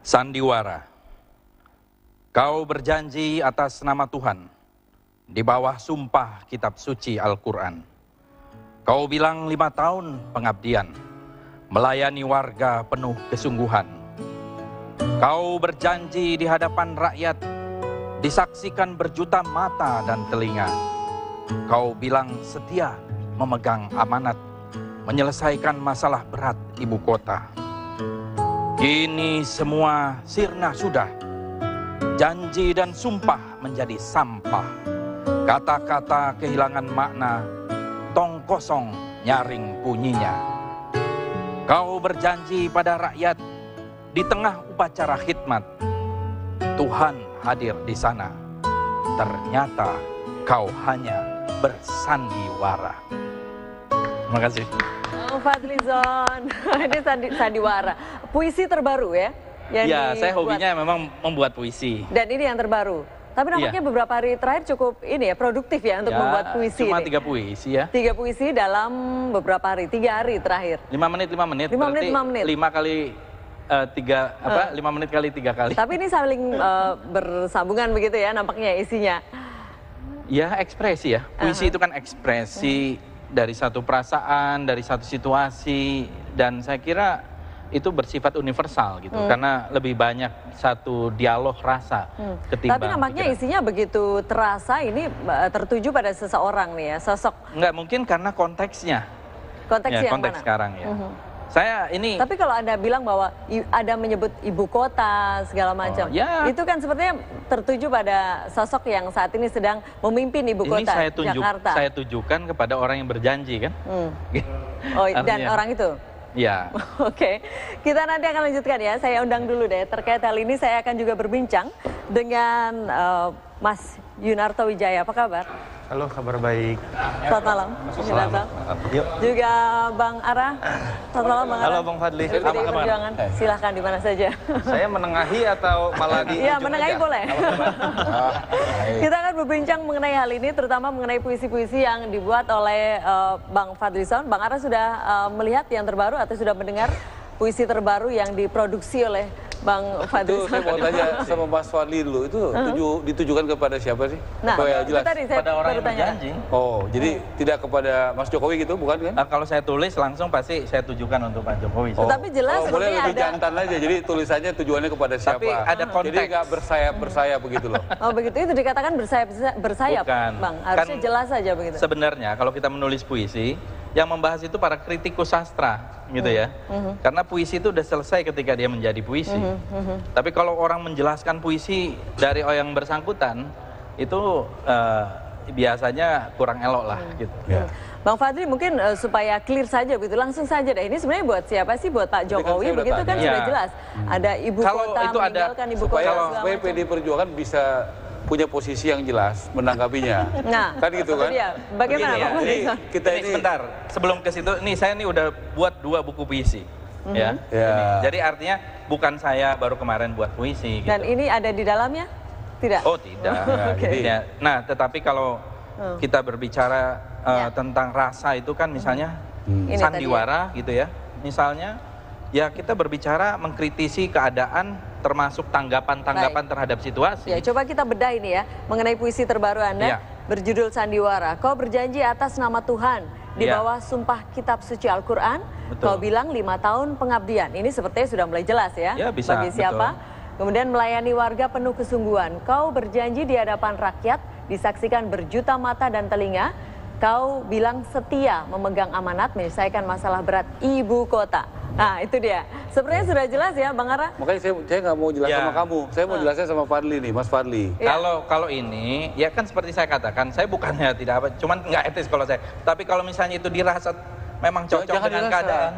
Sandiwara, kau berjanji atas nama Tuhan di bawah sumpah kitab suci Al-Quran. Kau bilang 5 tahun pengabdian, melayani warga penuh kesungguhan. Kau berjanji di hadapan rakyat, disaksikan berjuta mata dan telinga. Kau bilang setia memegang amanat, menyelesaikan masalah berat ibu kota. Kini semua sirna sudah, janji dan sumpah menjadi sampah. Kata-kata kehilangan makna, tong kosong nyaring bunyinya. Kau berjanji pada rakyat di tengah upacara khidmat, Tuhan hadir di sana. Ternyata kau hanya bersandiwara. Terima kasih. Fadlizon, ini sandiwara. Puisi terbaru ya? Ya, saya hobinya memang membuat puisi. Dan ini yang terbaru. Tapi nampaknya beberapa hari terakhir cukup ini ya, produktif ya untuk membuat puisi. Cuma ini. 3 puisi ya. 3 puisi dalam beberapa hari, 3 hari terakhir. 5 menit. 5 menit. 5 menit. 5 kali 5 menit kali 3 kali. Tapi ini saling bersambungan begitu ya nampaknya isinya. Ya, ekspresi ya. Puisi itu kan ekspresi dari satu perasaan, dari satu situasi, dan saya kira itu bersifat universal gitu, karena lebih banyak satu dialog rasa ketimbang. Tapi nampaknya isinya begitu terasa ini tertuju pada seseorang nih ya, sosok. Enggak, mungkin karena konteksnya. Konteksnya ya, konteks yang mana? sekarang ya. Saya ini. Tapi kalau Anda bilang bahwa ada menyebut ibu kota segala macam, itu kan sepertinya tertuju pada sosok yang saat ini sedang memimpin ibu kota Jakarta. Saya tujukan kepada orang yang berjanji kan. Oh, dan orang itu? Ya. Oke, kita nanti akan lanjutkan ya. Saya undang dulu deh. Terkait hal ini saya akan juga berbincang dengan Mas Yunarto Wijaya. Apa kabar? Halo, kabar baik. Selamat malam, Mas Yunarto. Yuk. Juga Bang Ara. Selamat malam, Bang Ara. Halo, Bang Fadli. Dari PDI Perjuangan. Silahkan di mana saja. Saya menengahi atau malah di Iya, ujung menengahi aja? boleh. Kita akan berbincang mengenai hal ini, terutama mengenai puisi-puisi yang dibuat oleh Bang Fadlizon. Bang Ara sudah melihat yang terbaru atau sudah mendengar puisi terbaru yang diproduksi oleh Bang Fadlizon? Itu saya mau tanya sama Mas Fadli dulu, itu ditujukan kepada siapa sih? Nah, supaya jelas. tadi saya Pada orang baru yang tanya. berjanji. Oh, jadi tidak kepada Mas Jokowi gitu, bukan kan? Kalau saya tulis langsung pasti saya tujukan untuk Pak Jokowi. Oh. Tetapi jelas boleh sepertinya lebih ada. jantan aja, jadi tulisannya tujuannya kepada siapa. Tapi ada konteks. Jadi nggak bersayap-bersayap begitu loh. Oh begitu, itu dikatakan bersayap, Bukan. Bang. Harusnya Kan jelas saja begitu. Sebenarnya kalau kita menulis puisi, yang membahas itu para kritikus sastra, gitu ya. Karena puisi itu udah selesai ketika dia menjadi puisi. Tapi kalau orang menjelaskan puisi dari yang bersangkutan, itu biasanya kurang elok lah, gitu. Bang Fadli mungkin supaya clear saja begitu, langsung saja deh. Ini sebenarnya buat siapa sih? Buat Pak Jokowi, saya udah begitu kan tanya. sudah jelas. Ada ibu Kalau kota, itu ada, meninggalkan ibu kota Supaya segala macam. PDI Perjuangan bisa punya posisi yang jelas menanggapinya. Nah, kan gitu itu kan? dia. Bagaimana Begini Bang ya, Fadlizon? Kita ini sebentar, sebelum ke situ, nih saya nih udah buat 2 buku puisi. Ya. Jadi artinya bukan saya baru kemarin buat puisi gitu. Dan ini ada di dalamnya? Tidak? Oh tidak. Oke. Ya. Nah, tetapi kalau kita berbicara tentang rasa itu kan misalnya Ini sandiwara gitu ya. Misalnya ya kita berbicara mengkritisi keadaan termasuk tanggapan-tanggapan terhadap situasi. Ya, coba kita bedah ini ya mengenai puisi terbaru Anda berjudul Sandiwara. Kau berjanji atas nama Tuhan di bawah sumpah kitab suci Al-Quran. Kau bilang 5 tahun pengabdian. Ini sepertinya sudah mulai jelas ya, bisa, bagi siapa. Kemudian melayani warga penuh kesungguhan. Kau berjanji di hadapan rakyat, disaksikan berjuta mata dan telinga. Kau bilang setia memegang amanat, menyelesaikan masalah berat ibu kota. Nah itu dia. Sebenarnya sudah jelas ya Bang Ara? Makanya saya nggak mau jelas sama kamu. Saya mau jelasnya sama Fadli nih, Mas Fadli. Kalau ini, ya kan seperti saya katakan, saya bukannya tidak apa, cuman nggak etis kalau saya. Tapi kalau misalnya itu dirasa memang cocok dengan keadaan,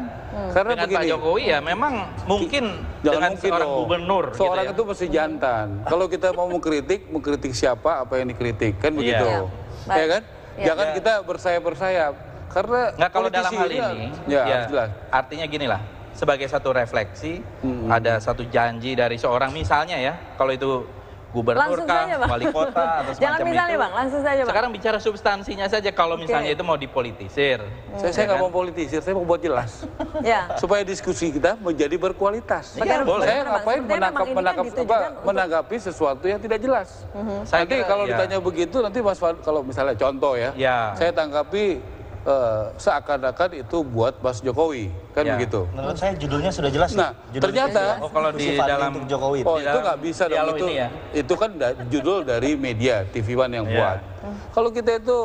Karena dengan begini, Pak Jokowi ya memang mungkin dengan seorang gubernur. Seorang gitu ya. itu mesti jantan. Kalau kita mau mengkritik siapa, apa yang dikritik, kan begitu. Ya kan? Jangan kita bersayap-bersayap. Karena nggak, kalau dalam hal ini, jelas. artinya gini lah, sebagai satu refleksi, ada satu janji dari seorang misalnya ya, kalau itu gubernur Langsung kah, saja, Bang. wali kota atau Jangan semacam misalnya, itu. Bang, langsung saja, Bang. Sekarang bicara substansinya saja kalau misalnya itu mau dipolitisir. Saya nggak mau politisir, saya mau buat jelas. Ya. Supaya diskusi kita menjadi berkualitas. Iya, boleh. Saya Bang. ngapain Sepertinya memang ini kan ditujukan untuk- menanggapi sesuatu yang tidak jelas. Saya Nanti kira, kalau ya. ditanya begitu, nanti Mas Fadli, kalau misalnya contoh ya, Ya. saya tanggapi seakan-akan itu buat Mas Jokowi, kan Ya. begitu. Menurut saya judulnya sudah jelas. Nah, Judulnya ternyata- sudah jelas. Oh, kalau di Puisi Fadli dalam- untuk Jokowi. Oh, Di itu dalam nggak bisa dong, dialog itu, ini ya? itu kan judul dari media, TV One yang Iya. buat. Kalau kita itu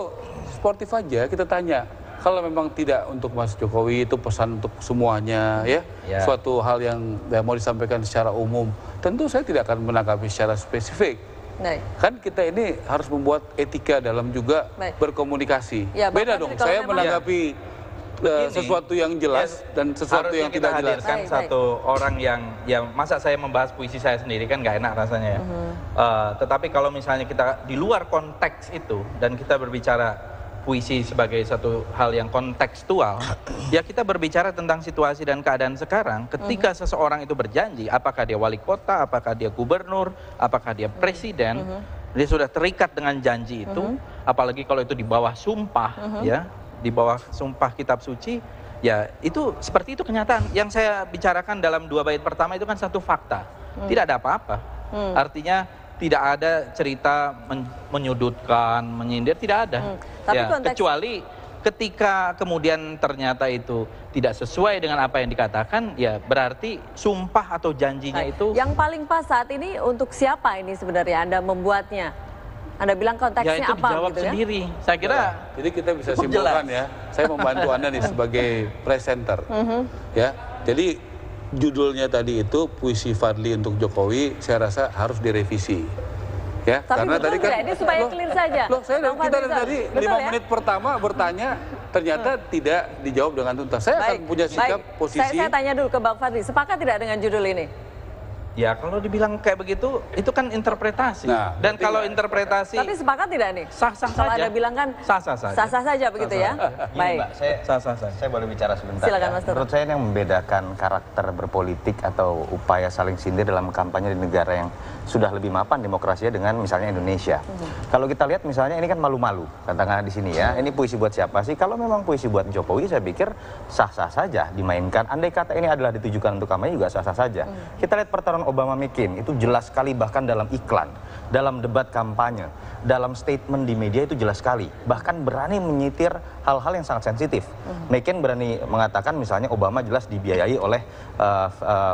sportif aja, kita tanya, kalau memang tidak untuk Mas Jokowi, itu pesan untuk semuanya, ya, Ya. suatu hal yang mau disampaikan secara umum, tentu saya tidak akan menanggapi secara spesifik. Baik. Kan kita ini harus membuat etika dalam juga Baik. berkomunikasi. Ya, Bang Beda Fadli, dong, kalau saya memang- menanggapi Begini, sesuatu yang jelas dan sesuatu harusnya yang kita tidak jelas. hadirkan Baik, satu orang yang masa saya membahas puisi saya sendiri kan nggak enak rasanya ya. Tetapi kalau misalnya kita di luar konteks itu dan kita berbicara puisi sebagai satu hal yang kontekstual, ya kita berbicara tentang situasi dan keadaan sekarang ketika seseorang itu berjanji, apakah dia wali kota, apakah dia gubernur, apakah dia presiden, dia sudah terikat dengan janji itu, apalagi kalau itu di bawah sumpah, ya, di bawah sumpah kitab suci, ya itu seperti itu kenyataan. Yang saya bicarakan dalam 2 bait pertama itu kan satu fakta, tidak ada apa-apa. Artinya tidak ada cerita menyudutkan, menyindir, tidak ada. Tapi Ya, konteks- kecuali ketika kemudian ternyata itu tidak sesuai dengan apa yang dikatakan, ya berarti sumpah atau janjinya Baik. itu Yang paling pas saat ini untuk siapa ini sebenarnya Anda membuatnya? Anda bilang ya konteksnya itu apa dijawab gitu ya? sendiri. Saya kira Jadi kita bisa cukup simpulkan jelas. ya, saya membantu Anda nih sebagai presenter. Ya, jadi judulnya tadi itu puisi Fadli untuk Jokowi, saya rasa harus direvisi. Ya, Tapi betul tidak? Ini supaya clear saja. Loh, saya Bang kita Fadli, dari tadi betul 5 ya? menit pertama bertanya, ternyata tidak dijawab dengan tuntas. Saya akan punya sikap posisi. Saya tanya dulu ke Bang Fadli, sepakat tidak dengan judul ini? Ya kalau dibilang kayak begitu, itu kan interpretasi. Nah, Dan berarti kalau nggak- interpretasi Tapi sepakat tidak nih? sah-sah Kalau saja. Anda bilang kan Sah-sah saja. sah-sah saja begitu ya? Gini, Baik. Mbak, Sah-sah saja. saya boleh bicara sebentar. Silakan, ya. Mas Toto. Menurut saya ini yang membedakan karakter berpolitik atau upaya saling sindir dalam kampanye di negara yang sudah lebih mapan demokrasinya dengan misalnya Indonesia. Kalau kita lihat misalnya ini kan malu-malu, katakanlah di sini ya. Ini puisi buat siapa sih? Kalau memang puisi buat Jokowi, saya pikir sah-sah saja dimainkan. Andai kata ini adalah ditujukan untuk kampanye juga sah-sah saja. Kita lihat pertarungan Obama-McCain itu jelas sekali, bahkan dalam iklan, dalam debat kampanye, dalam statement di media itu jelas sekali. Bahkan berani menyitir hal-hal yang sangat sensitif. McCain berani mengatakan misalnya Obama jelas dibiayai oleh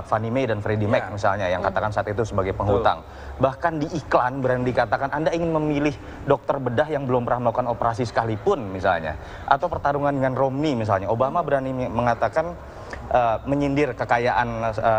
Fannie Mae dan Freddie Mac misalnya, yang katakan saat itu sebagai penghutang. Bahkan di iklan berani dikatakan Anda ingin memilih dokter bedah yang belum pernah melakukan operasi sekalipun misalnya. Atau pertarungan dengan Romney misalnya, Obama berani mengatakan menyindir kekayaan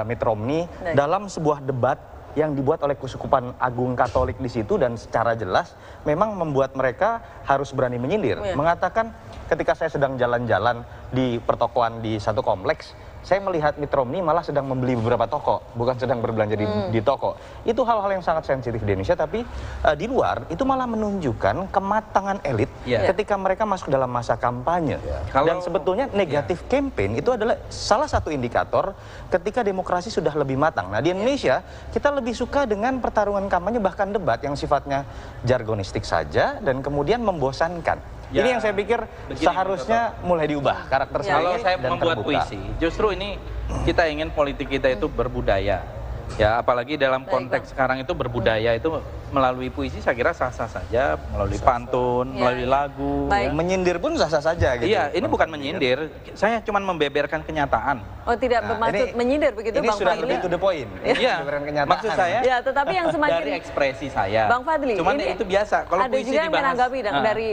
Mitt Romney dalam sebuah debat yang dibuat oleh Keuskupan Agung Katolik di situ, dan secara jelas memang membuat mereka harus berani menyindir. Mengatakan ketika saya sedang jalan-jalan di pertokoan di satu kompleks, saya melihat Mitt Romney malah sedang membeli beberapa toko, bukan sedang berbelanja di toko. Itu hal-hal yang sangat sensitif di Indonesia, tapi di luar itu malah menunjukkan kematangan elit ketika mereka masuk dalam masa kampanye. Dan sebetulnya negatif campaign itu adalah salah satu indikator ketika demokrasi sudah lebih matang. Nah, di Indonesia kita lebih suka dengan pertarungan kampanye bahkan debat yang sifatnya jargonistik saja dan kemudian membosankan. Ini yang saya pikir seharusnya mulai diubah karakter Kalau saya dan membuat terbuka. puisi, justru ini kita ingin politik kita itu berbudaya. Ya, apalagi dalam konteks sekarang itu berbudaya itu melalui puisi saya kira sah-sah saja, melalui pantun, melalui lagu. Baik. Menyindir pun sah-sah saja gitu. Iya, ini bukan menyindir, saya cuma membeberkan kenyataan. Oh, tidak bermaksud ini- menyindir begitu Ini Bang sudah Fadli? lebih to the point. Iya, Beneran kenyataan. maksud saya Ya, tetapi yang semakin dari ekspresi saya. Bang Fadli, Cuman ini itu biasa. Kalau ada puisi juga yang dibahas, menanggapi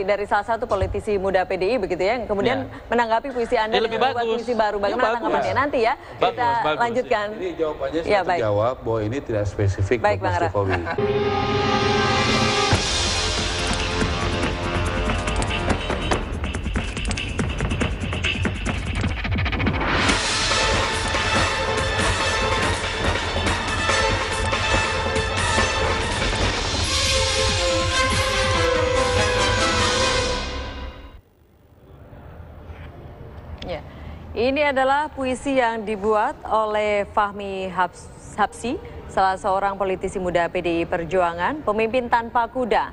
dari salah satu politisi muda PDI begitu ya, yang kemudian menanggapi puisi Anda Ya, lebih dengan membuat bagus. puisi baru. Ya, Bagaimana bagus. tanggapannya? Nanti ya kita Bagus. lanjutkan. Jadi jawabannya Ya, sudah baik. terjawab bahwa ini tidak spesifik Baik, buat Bang Mas Ara. Jokowi. Ini adalah puisi yang dibuat oleh Fahmi Habsyi, salah seorang politisi muda PDI Perjuangan, pemimpin tanpa kuda.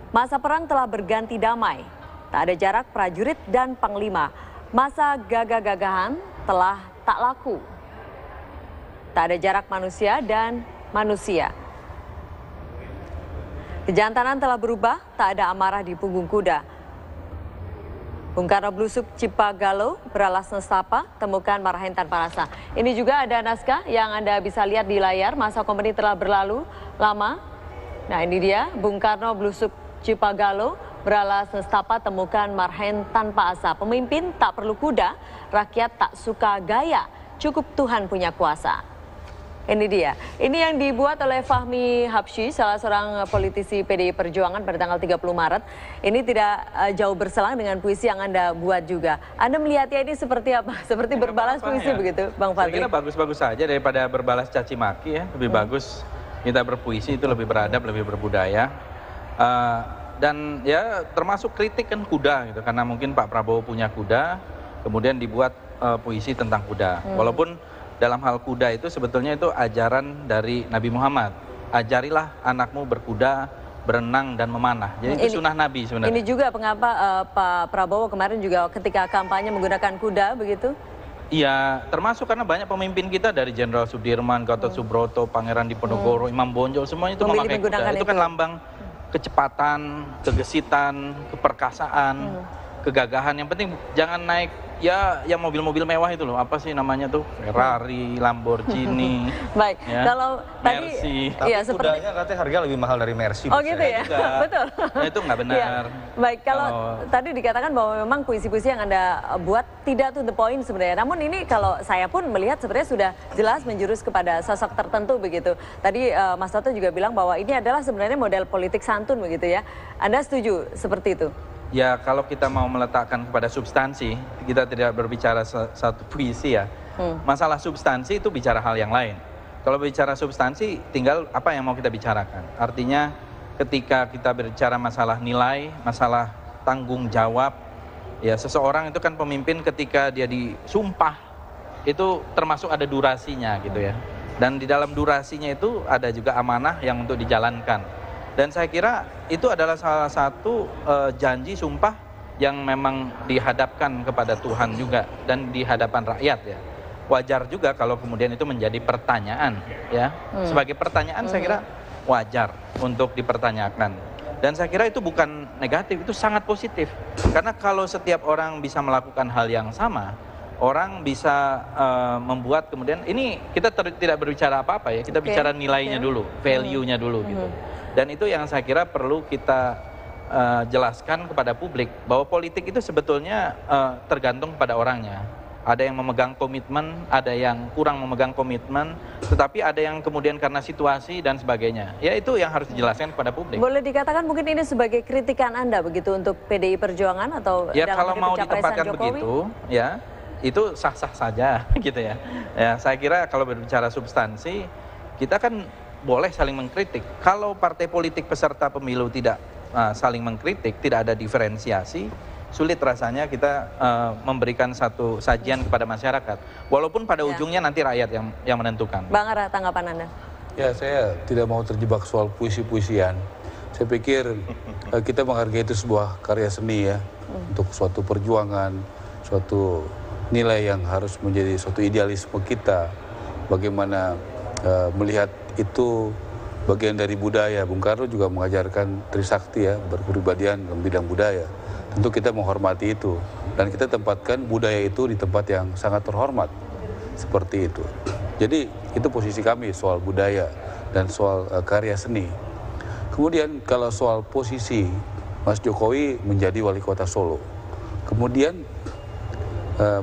Masa perang telah berganti damai, tak ada jarak prajurit dan panglima. Masa gagah-gagahan telah tak laku. Tak ada jarak manusia dan manusia. Kejantanan telah berubah, tak ada amarah di punggung kuda. Bung Karno blusuk Cipagalo, beralas nestapa, temukan marahin tanpa rasa. Ini juga ada naskah yang Anda bisa lihat di layar, masa kompeni telah berlalu lama. Nah ini dia, Bung Karno blusuk Cipagalo, beralas nestapa, temukan marahin tanpa asa. Pemimpin tak perlu kuda, rakyat tak suka gaya, cukup Tuhan punya kuasa. Ini dia. Ini yang dibuat oleh Fahmi Habsyi, salah seorang politisi PDI Perjuangan pada tanggal 30 Maret. Ini tidak jauh berselang dengan puisi yang Anda buat juga. Anda melihatnya ini seperti apa? Seperti berbalas puisi ya? Begitu, Bang Fadli? Saya kira bagus-bagus saja daripada berbalas caci maki ya. Lebih bagus kita berpuisi, itu lebih beradab, lebih berbudaya. Dan ya termasuk kritik kan kuda gitu. Karena mungkin Pak Prabowo punya kuda, kemudian dibuat puisi tentang kuda. Walaupun dalam hal kuda itu sebetulnya itu ajaran dari Nabi Muhammad. Ajarilah anakmu berkuda, berenang dan memanah. Jadi itu sunnah Nabi sebenarnya. Ini juga mengapa Pak Prabowo kemarin juga ketika kampanye menggunakan kuda begitu? Iya, termasuk karena banyak pemimpin kita dari Jenderal Sudirman, Gatot Subroto, Pangeran Diponegoro, Imam Bonjol, semuanya itu memakai kuda. Itu kan lambang kecepatan, kegesitan, keperkasaan, kegagahan. Yang penting jangan naik ya yang mobil-mobil mewah itu loh, apa sih namanya tuh, Ferrari, Lamborghini. Baik, ya, kalau Mercy. Tapi ya, kudanya katanya harga lebih mahal dari Mercy. Oh gitu ya, betul. Nah, itu nggak benar. Ya. Baik, kalau tadi dikatakan bahwa memang puisi-puisi yang Anda buat tidak to the point sebenarnya. Namun ini kalau saya pun melihat sebenarnya sudah jelas menjurus kepada sosok tertentu begitu. Tadi Mas Toto juga bilang bahwa ini adalah sebenarnya model politik santun begitu ya. Anda setuju seperti itu? Ya kalau kita mau meletakkan kepada substansi, kita tidak berbicara satu puisi ya. Masalah substansi itu bicara hal yang lain. Kalau bicara substansi, tinggal apa yang mau kita bicarakan. Artinya ketika kita berbicara masalah nilai, masalah tanggung jawab, ya seseorang itu kan pemimpin ketika dia disumpah, itu termasuk ada durasinya gitu ya. Dan di dalam durasinya itu ada juga amanah yang untuk dijalankan. Dan saya kira itu adalah salah satu janji sumpah yang memang dihadapkan kepada Tuhan juga dan di hadapan rakyat ya. Wajar juga kalau kemudian itu menjadi pertanyaan ya. Sebagai pertanyaan saya kira wajar untuk dipertanyakan. Dan saya kira itu bukan negatif, itu sangat positif. Karena kalau setiap orang bisa melakukan hal yang sama, orang bisa membuat kemudian, ini kita tidak berbicara apa-apa ya, kita bicara nilainya dulu, value-nya dulu gitu. Dan itu yang saya kira perlu kita jelaskan kepada publik, bahwa politik itu sebetulnya tergantung pada orangnya. Ada yang memegang komitmen, ada yang kurang memegang komitmen, tetapi ada yang kemudian karena situasi dan sebagainya. Ya itu yang harus dijelaskan kepada publik. Boleh dikatakan mungkin ini sebagai kritikan Anda begitu untuk PDI Perjuangan atau ya kalau mau ditempatkan begitu, ya itu sah-sah saja gitu ya. Ya saya kira kalau berbicara substansi, kita kan boleh saling mengkritik. Kalau partai politik peserta pemilu tidak saling mengkritik, tidak ada diferensiasi, sulit rasanya kita memberikan satu sajian kepada masyarakat. Walaupun pada ujungnya nanti rakyat yang menentukan. Bang Ara, tanggapan Anda? Ya, saya tidak mau terjebak soal puisi-puisian. Saya pikir kita menghargai itu sebuah karya seni ya, untuk suatu perjuangan, suatu nilai yang harus menjadi suatu idealisme kita. Bagaimana melihat itu bagian dari budaya. Bung Karno juga mengajarkan Trisakti ya, berkepribadian dalam bidang budaya. Tentu kita menghormati itu dan kita tempatkan budaya itu di tempat yang sangat terhormat seperti itu. Jadi itu posisi kami soal budaya dan soal karya seni. Kemudian kalau soal posisi Mas Jokowi menjadi wali kota Solo, kemudian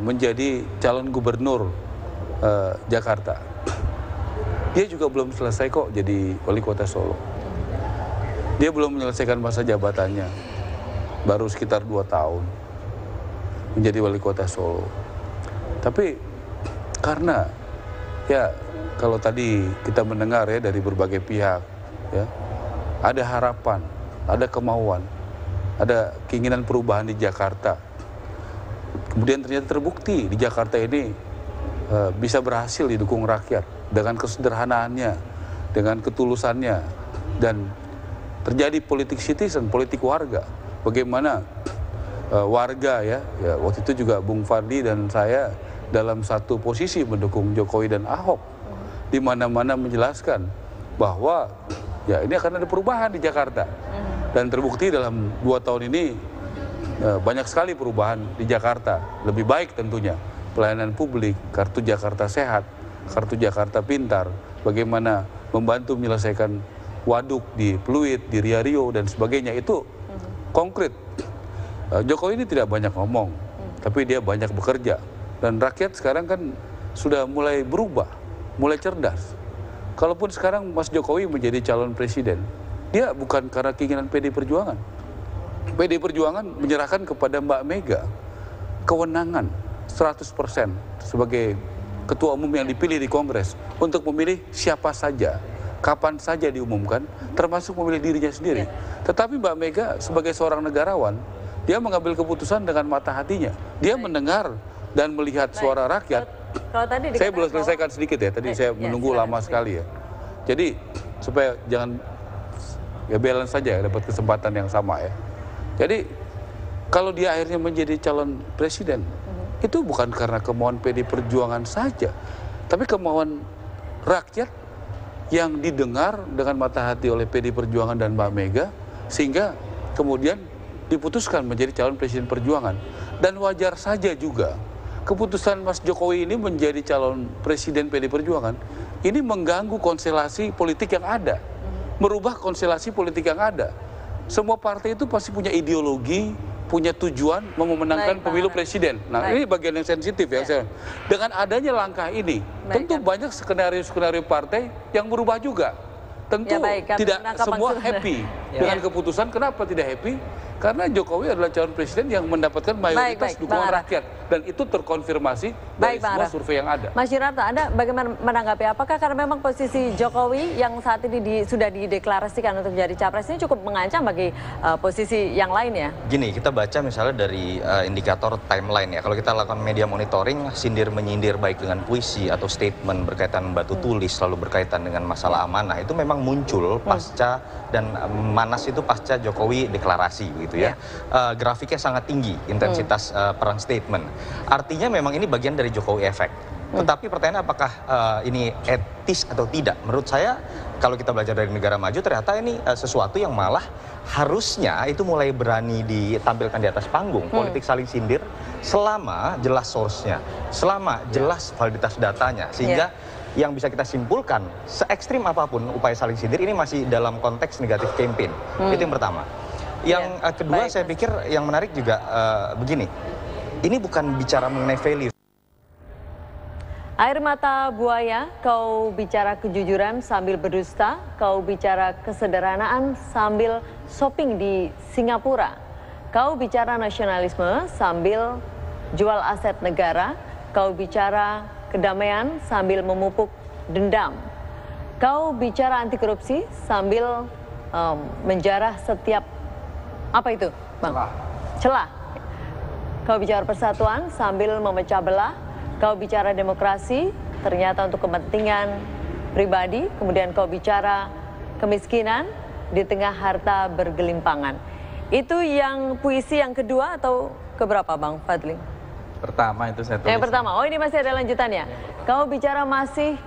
menjadi calon gubernur Jakarta. Dia juga belum selesai kok jadi wali kota Solo. Dia belum menyelesaikan masa jabatannya. Baru sekitar 2 tahun menjadi wali kota Solo. Tapi karena ya kalau tadi kita mendengar ya dari berbagai pihak ya, ada harapan, ada kemauan, ada keinginan perubahan di Jakarta. Kemudian ternyata terbukti di Jakarta ini bisa berhasil didukung rakyat dengan kesederhanaannya, dengan ketulusannya, dan terjadi politik citizen, politik warga. Bagaimana warga ya waktu itu juga Bung Fadli dan saya dalam satu posisi mendukung Jokowi dan Ahok, di mana-mana menjelaskan bahwa ya ini akan ada perubahan di Jakarta. Dan terbukti dalam 2 tahun ini banyak sekali perubahan di Jakarta, lebih baik tentunya. Pelayanan publik, kartu Jakarta Sehat, kartu Jakarta Pintar, bagaimana membantu menyelesaikan waduk di Pluit, di Rio dan sebagainya, itu konkret. Jokowi ini tidak banyak ngomong, tapi dia banyak bekerja. Dan rakyat sekarang kan sudah mulai berubah, mulai cerdas. Kalaupun sekarang Mas Jokowi menjadi calon presiden, dia bukan karena keinginan PD Perjuangan. PD Perjuangan menyerahkan kepada Mbak Mega kewenangan 100% sebagai ketua umum yang dipilih di Kongres untuk memilih siapa saja, kapan saja diumumkan, termasuk memilih dirinya sendiri. Tetapi Mbak Mega sebagai seorang negarawan, dia mengambil keputusan dengan mata hatinya. Dia mendengar dan melihat suara rakyat. Kalau tadi saya belum selesaikan sedikit ya, tadi saya menunggu lama sekali ya. Jadi supaya jangan ya balance saja, dapat kesempatan yang sama ya. Jadi kalau dia akhirnya menjadi calon presiden, itu bukan karena kemauan PD Perjuangan saja, tapi kemauan rakyat yang didengar dengan mata hati oleh PD Perjuangan dan Mbak Mega, sehingga kemudian diputuskan menjadi calon presiden Perjuangan. Dan wajar saja juga keputusan Mas Jokowi ini menjadi calon presiden PD Perjuangan ini mengganggu konstelasi politik yang ada, merubah konstelasi politik yang ada. Semua partai itu pasti punya ideologi, punya tujuan mau memenangkan pemilu presiden. Nah, ini bagian yang sensitif ya. Dengan adanya langkah ini, tentu banyak skenario-skenario partai yang berubah juga. Tentu tidak semua happy dengan keputusan. Kenapa tidak happy? Karena Jokowi adalah calon presiden yang mendapatkan mayoritas dukungan rakyat. Dan itu terkonfirmasi dari semua survei yang ada. Mas Yunarto, Anda bagaimana menanggapi? Apakah karena memang posisi Jokowi yang saat ini sudah dideklarasikan untuk jadi capres ini cukup mengancam bagi posisi yang lain ya? Gini, kita baca misalnya dari indikator timeline ya. Kalau kita lakukan media monitoring, sindir-menyindir baik dengan puisi atau statement berkaitan batu tulis, lalu berkaitan dengan masalah amanah, itu memang muncul pasca dan manas itu pasca Jokowi deklarasi gitu ya. Grafiknya sangat tinggi, intensitas perang statement. Artinya memang ini bagian dari Jokowi efek. Tetapi pertanyaannya apakah ini etis atau tidak? Menurut saya kalau kita belajar dari negara maju ternyata ini sesuatu yang malah harusnya itu mulai berani ditampilkan di atas panggung. Politik saling sindir selama jelas source-nya, selama jelas validitas datanya. Sehingga yang bisa kita simpulkan, se-ekstrim apapun upaya saling sindir ini masih dalam konteks negatif campaign. Itu yang pertama. Yang kedua saya pikir yang menarik juga begini. Ini bukan bicara mengenai value. Air mata buaya, kau bicara kejujuran sambil berdusta, kau bicara kesederhanaan sambil shopping di Singapura. Kau bicara nasionalisme sambil jual aset negara, kau bicara kedamaian sambil memupuk dendam. Kau bicara anti korupsi sambil menjarah setiap apa itu, Bang? Celah. Kau bicara persatuan sambil memecah belah. Kau bicara demokrasi ternyata untuk kepentingan pribadi. Kemudian kau bicara kemiskinan di tengah harta bergelimpangan. Itu yang puisi yang kedua atau keberapa, Bang Fadli? Pertama itu saya tulis. Yang pertama. Oh, ini masih ada lanjutannya. Kau bicara masih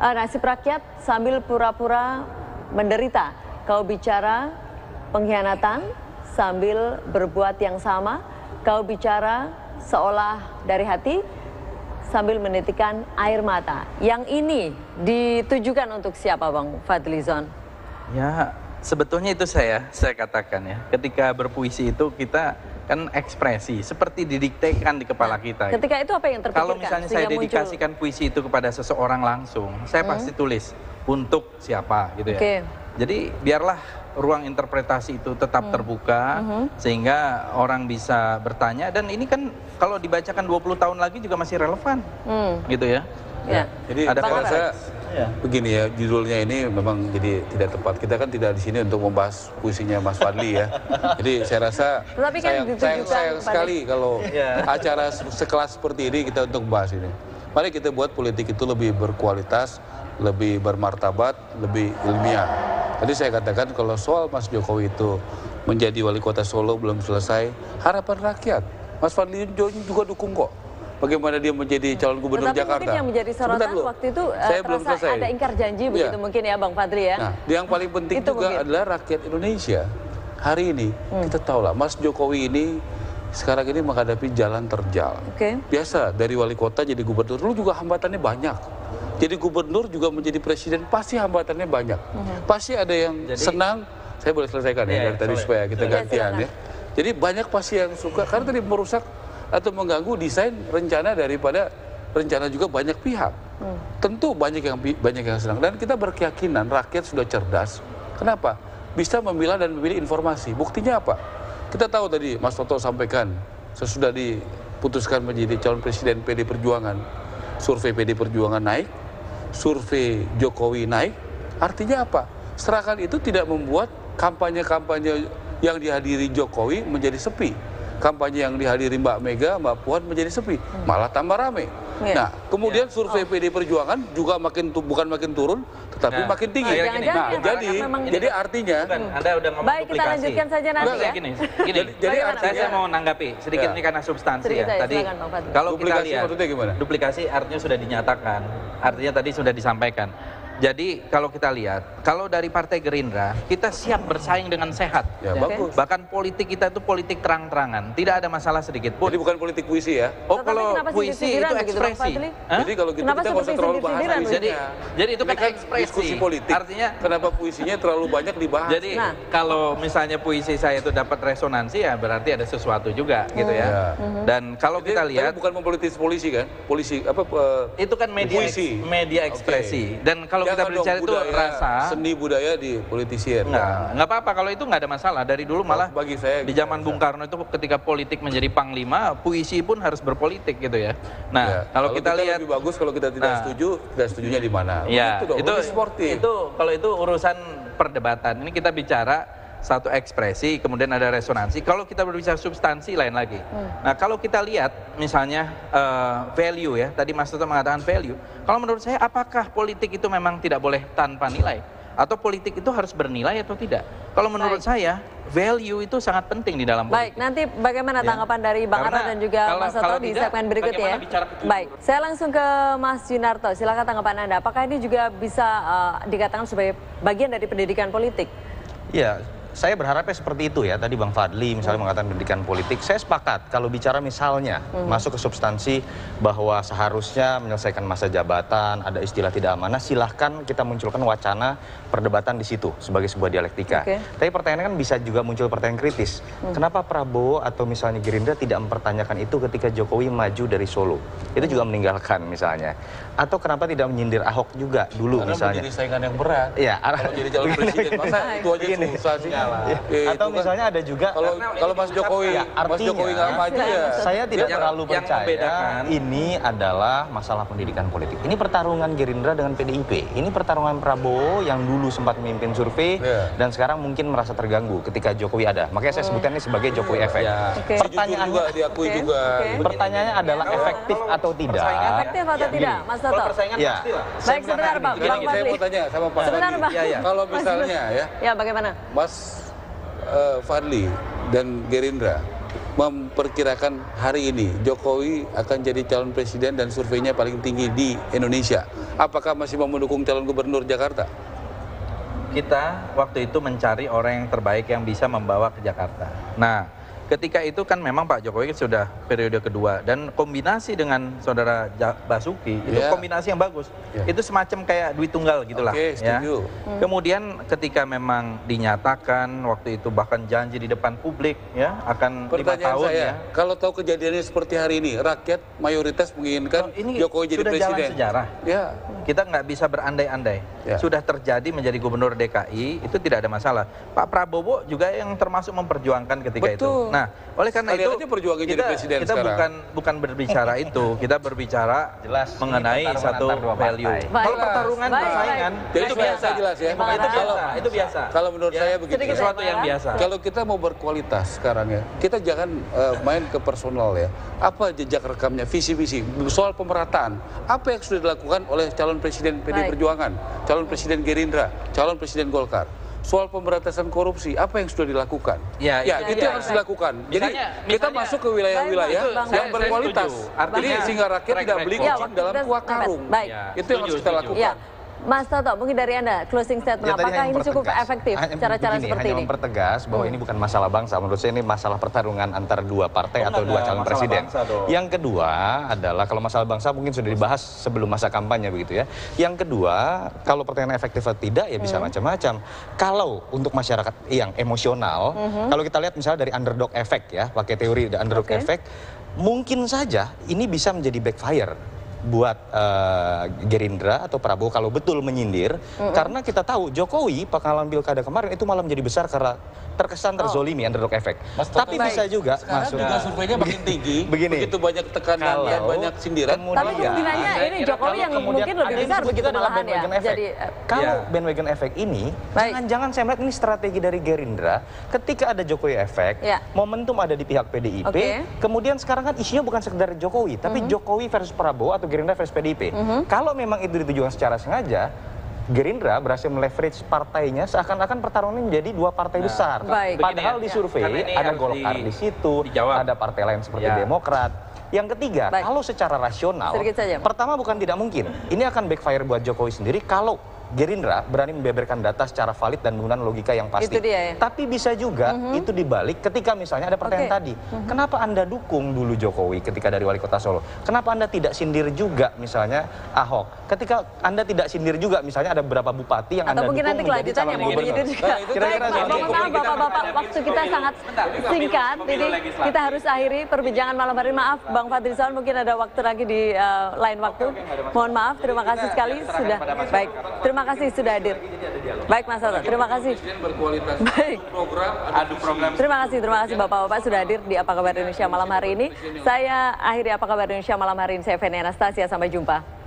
nasib rakyat sambil pura-pura menderita. Kau bicara pengkhianatan sambil berbuat yang sama. Kau bicara seolah dari hati sambil menitikkan air mata. Yang ini ditujukan untuk siapa, Bang Fadlizon? Ya, sebetulnya itu saya katakan ya. Ketika berpuisi itu kita kan ekspresi, seperti didiktekan di kepala kita. Ketika itu apa yang terpikirkan? Kalau misalnya saya dedikasikan puisi itu kepada seseorang langsung, saya pasti tulis untuk siapa gitu ya. Jadi biarlah ruang interpretasi itu tetap terbuka sehingga orang bisa bertanya, dan ini kan kalau dibacakan 20 tahun lagi juga masih relevan gitu ya. Jadi ada begini ya, judulnya ini memang jadi tidak tepat. Kita kan tidak di sini untuk membahas puisinya Mas Fadli ya. Jadi saya rasa sayang sekali kalau acara sekelas seperti ini kita untuk bahas ini. Mari kita buat politik itu lebih berkualitas, lebih bermartabat, lebih ilmiah. Tadi saya katakan kalau soal Mas Jokowi itu menjadi wali kota Solo belum selesai, harapan rakyat. Mas Fadli juga dukung kok. Bagaimana dia menjadi calon gubernur Jakarta. Mungkin yang menjadi sorotan waktu itu saya belum selesai. Ada ingkar janji begitu mungkin ya Bang Fadli ya. Nah, yang paling penting juga adalah rakyat Indonesia. Hari ini kita tahu lah Mas Jokowi ini sekarang ini menghadapi jalan terjal. Biasa dari wali kota jadi gubernur dulu juga hambatannya banyak. Jadi gubernur juga menjadi presiden pasti hambatannya banyak. Pasti ada yang senang. Saya boleh selesaikan ya dari tadi supaya kita gantian ya. Jadi banyak pasti yang suka karena tadi merusak atau mengganggu desain rencana daripada rencana juga banyak pihak. Tentu banyak yang senang dan kita berkeyakinan rakyat sudah cerdas. Kenapa? Bisa memilah dan memilih informasi. Buktinya apa? Kita tahu tadi Mas Toto sampaikan sesudah diputuskan menjadi calon presiden PD Perjuangan, survei PD Perjuangan naik, survei Jokowi naik. Artinya apa? Serangan itu tidak membuat kampanye-kampanye yang dihadiri Jokowi menjadi sepi. Kampanye yang dihadiri Mbak Mega, Mbak Puan menjadi sepi, malah tambah rame. Nah, kemudian survei PD Perjuangan juga bukan makin turun, tetapi makin tinggi. Jadi artinya, Anda udah ngomong baik, duplikasi. Kita lanjutkan saja nanti ya. Gini. Jadi saya mau nanggapi sedikit ini karena substansi ya. Tadi kalau kita lihat duplikasi artinya sudah dinyatakan, artinya tadi sudah disampaikan. Jadi kalau kita lihat, kalau dari Partai Gerindra, kita siap bersaing dengan sehat. Ya, bagus. Bahkan politik kita itu politik terang-terangan, tidak ada masalah sedikit pun. Jadi bukan politik puisi ya? Oh, kalau puisi itu ekspresi. Jadi kalau gitu kita nggak usah terlalu bahas puisinya. Jadi itu kan ekspresi. Diskusi politik. Artinya kenapa puisinya terlalu banyak dibahas? Jadi kalau misalnya puisi saya itu dapat resonansi ya berarti ada sesuatu juga gitu ya. Dan kalau kita lihat bukan mempolitis polisi kan? Polisi apa? Itu kan media ekspresi. Dan kalau kita berbicara itu rasa seni budaya dipolitisir. Nggak apa-apa kalau itu nggak ada masalah. Dari dulu malah bagi saya di zaman Bung Karno itu ketika politik menjadi panglima, puisi pun harus berpolitik gitu ya. Nah, kalau kita lihat lebih bagus kalau kita tidak setuju, tidak setujunya di mana? Ya, itu sportif. Kalau itu urusan perdebatan. Ini kita bicara satu ekspresi, kemudian ada resonansi. Kalau kita berbicara substansi lain lagi. Nah, kalau kita lihat misalnya value ya, tadi Mas Toto mengatakan value. Kalau menurut saya, apakah politik itu memang tidak boleh tanpa nilai? Atau politik itu harus bernilai atau tidak? Kalau menurut saya, value itu sangat penting di dalam politik. Baik, nanti bagaimana tanggapan dari Bang Ara dan juga Mas Toto di segmen berikutnya ya? Baik, saya langsung ke Mas Yunarto. Silakan tanggapan Anda. Apakah ini juga bisa dikatakan sebagai bagian dari pendidikan politik? Iya. Saya berharapnya seperti itu ya. Tadi Bang Fadli misalnya mengatakan pendidikan politik. Saya sepakat kalau bicara misalnya masuk ke substansi bahwa seharusnya menyelesaikan masa jabatan, ada istilah tidak amanah, silahkan kita munculkan wacana perdebatan di situ sebagai sebuah dialektika. Tapi pertanyaannya kan bisa juga muncul pertanyaan kritis. Kenapa Prabowo atau misalnya Gerindra tidak mempertanyakan itu ketika Jokowi maju dari Solo? Itu juga meninggalkan misalnya. Atau kenapa tidak menyindir Ahok juga dulu misalnya? Menjadi saingan yang berat. Iya. Kalau jadi calon presiden masa itu aja susah sih. Atau misalnya ada juga kalau Mas Jokowi nggak maju ya. Saya tidak terlalu percaya ini adalah masalah pendidikan politik. Ini pertarungan Gerindra dengan PDIP. Ini pertarungan Prabowo yang dulu sempat memimpin survei dan sekarang mungkin merasa terganggu ketika Jokowi ada. Makanya saya sebutkan ini sebagai Jokowi efek. Pertanyaannya juga diakui juga. Pertanyaannya adalah efektif atau tidak? Efektif atau tidak, Mas Toto? Ya. Baik, sebentar Bang Saya Fadli. mau tanya sama Pak Fadli. Kalau misalnya ya bagaimana? Mas Fadli dan Gerindra memperkirakan hari ini Jokowi akan jadi calon presiden dan surveinya paling tinggi di Indonesia. Apakah masih mau mendukung calon gubernur Jakarta? Kita waktu itu mencari orang yang terbaik yang bisa membawa ke Jakarta. Nah, ketika itu kan memang Pak Jokowi sudah periode kedua dan kombinasi dengan saudara Basuki itu kombinasi yang bagus. Itu semacam kayak duit tunggal gitulah. Setuju. Kemudian ketika memang dinyatakan waktu itu bahkan janji di depan publik ya akan 5 tahun saya, kalau tahu kejadiannya seperti hari ini, rakyat mayoritas menginginkan Jokowi jadi sudah presiden. Jalan sejarah. Kita nggak bisa berandai-andai. Sudah terjadi menjadi gubernur DKI itu tidak ada masalah. Pak Prabowo juga yang termasuk memperjuangkan ketika itu. Nah, oleh karena Kalian itu aja perjuangin jadi presiden kita sekarang. bukan berbicara itu, kita berbicara Jelas, mengenai ini pertarungan satu antar dua value. partai. Kalau Baik. pertarungan Baik, persaingan, Jadi itu supaya biasa. saya jelas ya. Itu biasa. Kalau menurut saya begini. Sedikit Sesuatu yang biasa. Kalau kita mau berkualitas sekarang ya, kita jangan main ke personal ya. Apa jejak rekamnya, visi misi, soal pemerataan. Apa yang sudah dilakukan oleh calon presiden PD Baik. Perjuangan, calon presiden Gerindra, calon presiden Golkar. Soal pemberantasan korupsi, apa yang sudah dilakukan? Ya, itu ya. yang harus dilakukan. Jadi kita misalnya- masuk ke wilayah-wilayah Baik, Bang. yang Saya berkualitas. setuju. Artinya Jadi sehingga rakyat track tidak beli record. kucing dalam kita kuah mepet. karung. Baik. Ya. Itu yang harus kita Setuju. lakukan. Ya, Mas Toto, mungkin dari Anda closing statement, Ya, tadi apakah hanya ini cukup mempertegas. efektif Hanya cara-cara begini, seperti hanya ini? mempertegas bahwa ini bukan masalah bangsa. Menurut saya ini masalah pertarungan antara dua partai atau dua calon masalah presiden. bangsa dong. Yang kedua adalah kalau masalah bangsa mungkin sudah dibahas sebelum masa kampanye begitu ya. Yang kedua, kalau pertanyaan efektif atau tidak ya bisa macam-macam. Kalau untuk masyarakat yang emosional, kalau kita lihat misalnya dari underdog effect ya, pakai teori underdog Oke. effect, mungkin saja ini bisa menjadi backfire buat Gerindra atau Prabowo kalau betul menyindir, karena kita tahu Jokowi pengalaman pilkada kemarin itu malah menjadi besar karena terkesan terzolimi underdog effect. Tapi Baik. bisa juga Sekarang masuk. juga surveinya makin tinggi, Begini. begitu banyak tekanan dan banyak sindiran. Tapi kemungkinannya ini Jokowi yang mungkin lebih besar begitu malahan ya. Jadi Kalau bandwagon effect ini, Baik. jangan-jangan saya melihat ini strategi dari Gerindra. Ketika ada Jokowi effect, Ya. momentum ada di pihak PDIP. Oke. Kemudian sekarang kan isunya bukan sekedar Jokowi, tapi Jokowi versus Prabowo atau Gerindra versus PDIP. Kalau memang itu ditujukan secara sengaja, Gerindra berhasil meleverage partainya seakan-akan pertarungan ini menjadi dua partai besar. Baik. Padahal Begini di ya, survei karena ini ada harus Golkar di situ, dijawab. ada partai lain seperti Ya. Demokrat. Yang ketiga, Baik. kalau secara rasional, Sedikit saja. pertama bukan tidak mungkin. Ini akan backfire buat Jokowi sendiri kalau Gerindra berani membeberkan data secara valid dan menggunakan logika yang pasti. Itu dia ya. Tapi bisa juga itu dibalik ketika misalnya ada pertanyaan Oke. tadi. Kenapa Anda dukung dulu Jokowi ketika dari wali kota Solo? Kenapa Anda tidak sindir juga misalnya Ahok? Ketika Anda tidak sindir juga misalnya ada beberapa bupati yang atau Anda mungkin dukung nanti menjadi kelanjutannya calon mau gubernur. begitu juga. Nah, itu Kira-kira Baik, seperti mohon itu. maaf Bapak-bapak, waktu kita sangat singkat. Jadi kita harus akhiri perbincangan malam hari. Maaf Bang Fadlizon, mungkin ada waktu lagi di lain waktu. Mohon maaf, terima kasih sekali sudah. Baik, terima kasih sudah hadir. Baik Mas Toto, terima kasih. Berkualitas. Baik. Program Terima kasih Bapak-bapak sudah hadir di Apa Kabar Indonesia malam hari ini. Saya akhiri Apa Kabar Indonesia malam hari ini. Saya Feni Anastasia, sampai jumpa.